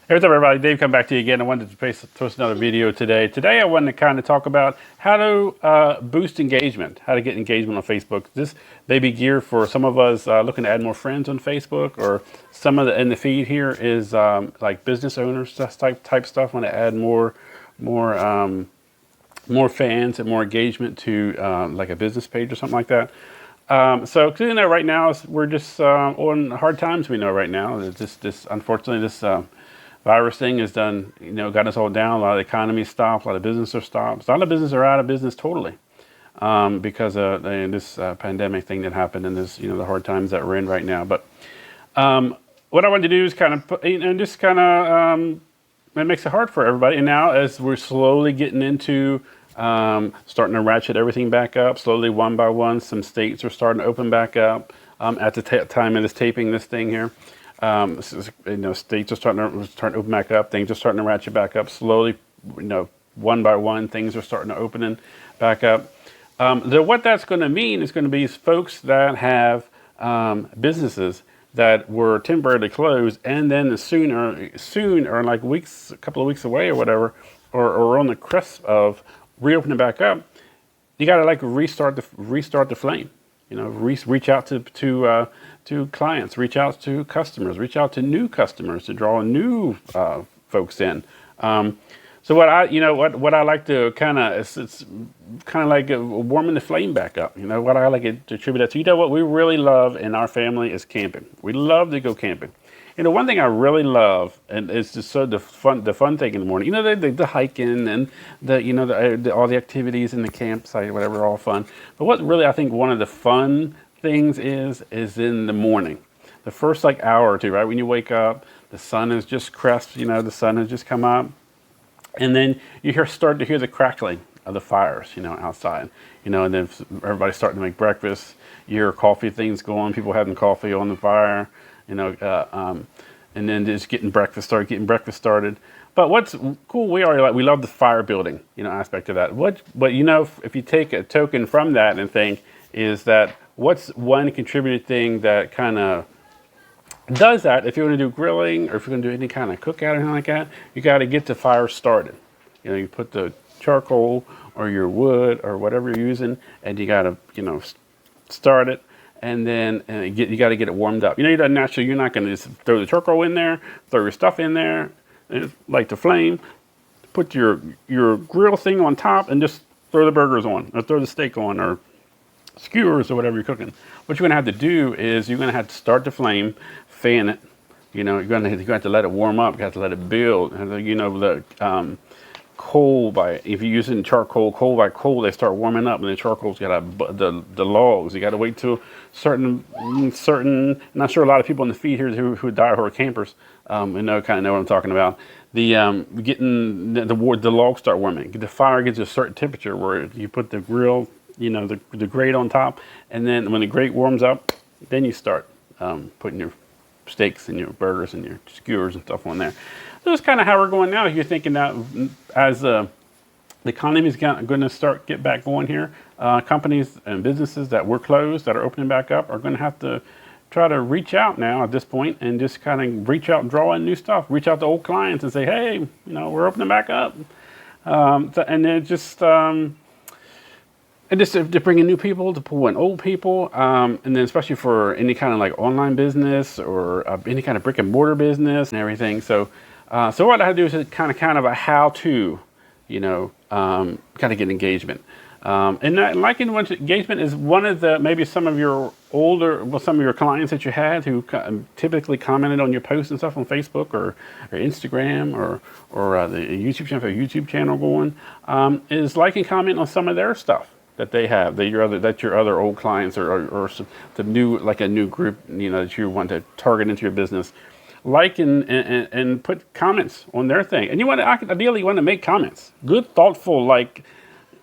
Hey, what's up, everybody? Dave, come back to you again. I wanted to post another video today. Today, I wanted to kind of talk about how to boost engagement, how to get engagement on Facebook. This may be geared for some of us looking to add more friends on Facebook, or some of the in the feed here is like business owners type stuff. Want to add more more fans and more engagement to like a business page or something like that. So, 'cause, right now we're just on hard times. We know right now. It's just this, unfortunately, this virus thing has done, got us all down. A lot of the economy stopped. A lot of businesses are stopped. A lot of businesses are out of business totally because of this pandemic thing that happened, and this, the hard times that we're in right now. But what I wanted to do is kind of, just kind of, it makes it hard for everybody. And now, as we're slowly getting into starting to ratchet everything back up, slowly one by one, some states are starting to open back up. At the time of this taping, this thing here. States are starting to open back up. Things are starting to ratchet back up slowly. One by one, things are starting to open back up. What that's going to mean is going to be folks that have businesses that were temporarily closed, and then soon, or like weeks, a couple of weeks away, or whatever, or on the cusp of reopening back up. You got to like restart the flame. Reach out to clients, reach out to customers, reach out to new customers to draw new folks in. So what I like to kind of, it's kind of like warming the flame back up. What I like to attribute that to. What we really love in our family is camping. We love to go camping. One thing I really love, and it's just the fun thing in the morning. The hiking and all the activities in the campsite, whatever, are all fun. But what really I think one of the fun things is in the morning, the first like hour or two, right when you wake up, the sun is just crest. The sun has just come up, and then you start to hear the crackling of the fires, outside. And then everybody's starting to make breakfast. You hear coffee things going, people having coffee on the fire. And then just getting breakfast started. But what's cool, we love the fire building, aspect of that. But if you take a token from that and think, is that what's one contributed thing that kind of does that? If you want to do grilling, or if you're going to do any kind of cookout or anything like that, you got to get the fire started. You put the charcoal or your wood or whatever you're using, and you got to, start it. And then you got to get it warmed up. You're not going to just throw the charcoal in there, throw your stuff in there, light the flame, put your grill thing on top, and just throw the burgers on, or throw the steak on, or skewers, or whatever you're cooking. What you're going to have to do is you're going to have to start the flame, fan it. You're going to have to let it warm up. You have to let it build. And, coal if you're using charcoal, coal by coal, they start warming up, and the charcoal's got the logs. You got to wait till certain. Not sure a lot of people in the feed here who die campers, kind of know what I'm talking about. Getting the logs start warming. The fire gets a certain temperature where you put the grill, the grate on top, and then when the grate warms up, then you start putting your steaks and your burgers and your skewers and stuff on there. So that's kind of how we're going now. You're thinking that as the economy is going to get back going here, companies and businesses that were closed, that are opening back up, are going to have to try to reach out now at this point, and just kind of reach out and draw in new stuff. Reach out to old clients and say, hey, we're opening back up. And then just to bring in new people, to pull in old people, and then especially for any kind of like online business, or any kind of brick and mortar business and everything. So what I do is kind of a how-to, kind of get engagement. And liking engagement is one of maybe some of your clients that you had who typically commented on your posts and stuff on Facebook or Instagram or the YouTube channel going, is like and comment on some of their stuff that they have, that your other old clients or the new, like a new group, that you want to target into your business. Like and put comments on their thing. And ideally you want to make comments. Good, thoughtful,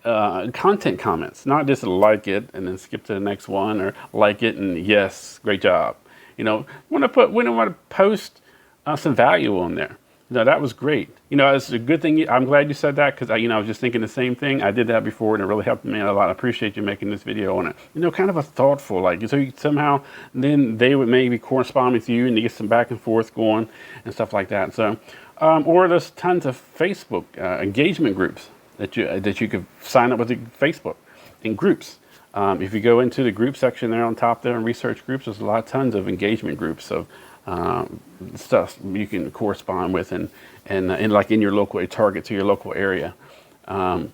content comments. Not just like it and then skip to the next one, or like it and yes, great job. We want to post some value on there. That was great. It's a good thing. I'm glad you said that, because I was just thinking the same thing. I did that before, and it really helped me a lot. I appreciate you making this video on it. Kind of a thoughtful, so you somehow then they would maybe correspond with you, and you get some back and forth going and stuff like that. So Or there's tons of Facebook engagement groups that you could sign up with the Facebook in groups. If you go into the group section there on top there and research groups, there's tons of engagement groups of stuff you can correspond with and like in your local target to your local area. And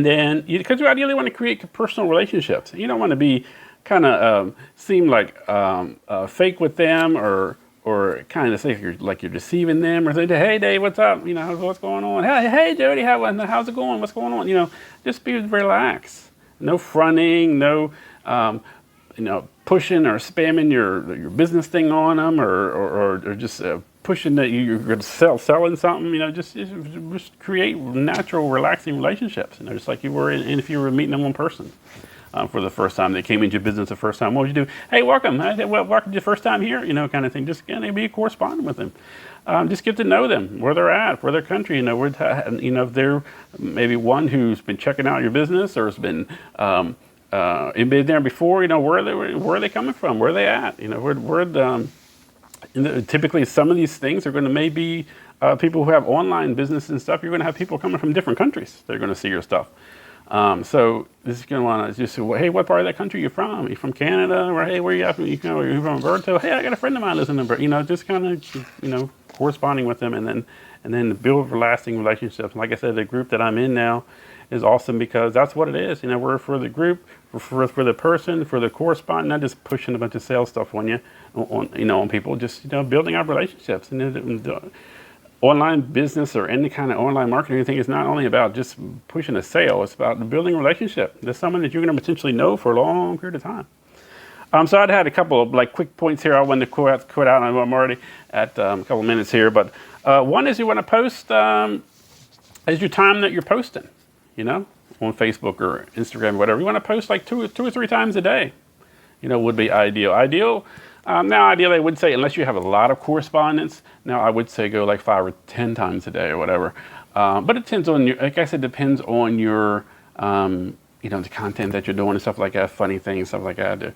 then, because you ideally want to create personal relationships, you don't want to be kind of seem like fake with them or kind of say you're deceiving them or say, hey Dave, what's up? What's going on? Hey Jody, how's it going? What's going on? Just be relaxed. No fronting, no pushing or spamming your business thing on them or just pushing that you're going to selling something. Just create natural, relaxing relationships. Just like you were if you were meeting them in person. For the first time, they came into your business the first time. What would you do? Hey, welcome. Welcome to your first time here, kind of thing. Just be corresponding with them. Just get to know them, where they're at, where their country. If they're maybe one who's been checking out your business or has been been there before. Where are they coming from? Where are they at? Typically, some of these things are going to maybe people who have online business and stuff. You're going to have people coming from different countries. They're going to see your stuff. So this is going to want to just say, well, hey, what part of that country are you from? Are you from Canada? Or hey, where are you at? Are you from Alberta? Hey, I got a friend of mine lives in Alberta. Just kind of, corresponding with them and then build lasting relationships. Like I said, the group that I'm in now is awesome because that's what it is. We're for the group, for the person, for the correspondent, not just pushing a bunch of sales stuff on you, on people, just, building up relationships. And online business or any kind of online marketing or anything is not only about just pushing a sale, it's about building a relationship. There's someone that you're going to potentially know for a long period of time. So I'd had a couple of quick points here I wanted to quote out. I'm already at a couple of minutes here, but one is you want to post as your time that you're posting, on Facebook or Instagram or whatever. You want to post like two or three times a day, would be ideal. Now, ideally, I would say, unless you have a lot of correspondence, now I would say go like 5 or 10 times a day or whatever. But it depends on like I said, depends on your, the content that you're doing and stuff like that, funny things, stuff like that,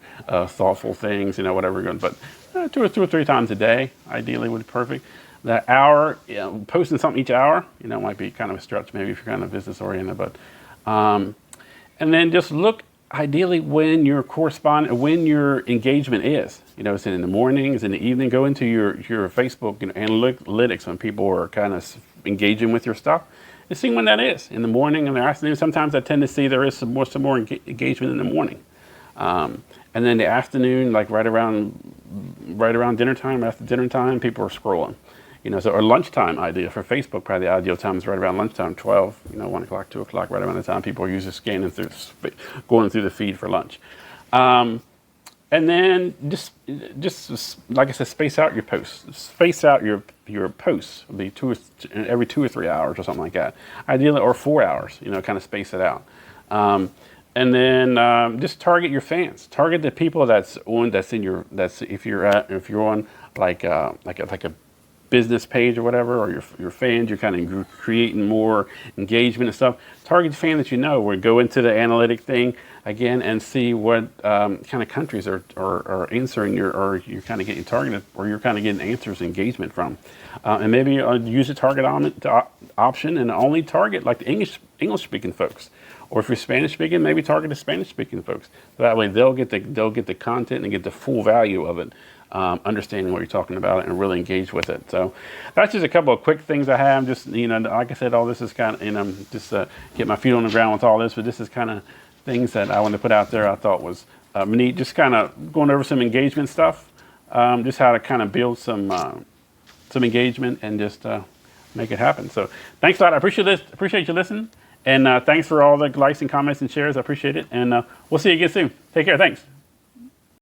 thoughtful things, whatever you're doing. But 2 or 3 times a day, ideally, would be perfect. That hour, posting something each hour, might be kind of a stretch maybe if you're kind of business oriented. But and then just look ideally when your engagement is. Is it in the morning, is it in the evening? Go into your Facebook analytics when people are kind of engaging with your stuff and see when that is. In the morning, in the afternoon. Sometimes I tend to see there is some more engagement in the morning. And then the afternoon, like right around dinner time, after dinner time, people are scrolling. Or lunchtime idea for Facebook, probably the ideal time is right around lunchtime, 12, 1 o'clock, 2 o'clock, right around the time people are usually scanning through, going through the feed for lunch. And then just like I said, space out your posts. Space out your posts. It'll be every 2 or 3 hours or something like that. Ideally, or 4 hours. Kind of space it out. And then just target your fans. Target the people if you're on like a business page or whatever, or your fans, you're kind of creating more engagement and stuff. Target the fan that or go into the analytic thing again and see what kind of countries are answering or you're kind of getting targeted, or you're kind of getting answers engagement from. And maybe use the target option and only target like the English speaking folks. Or if you're Spanish speaking, maybe target the Spanish speaking folks. So that way they'll get the content and get the full value of it. Understanding what you're talking about and really engage with it. So that's just a couple of quick things I have. Just, like I said, all this is kind of, just get my feet on the ground with all this, but this is kind of things that I wanted to put out there I thought was neat. Just kind of going over some engagement stuff, just how to kind of build some engagement and just make it happen. So thanks a lot. I appreciate you listening. And thanks for all the likes and comments and shares. I appreciate it. And we'll see you again soon. Take care. Thanks.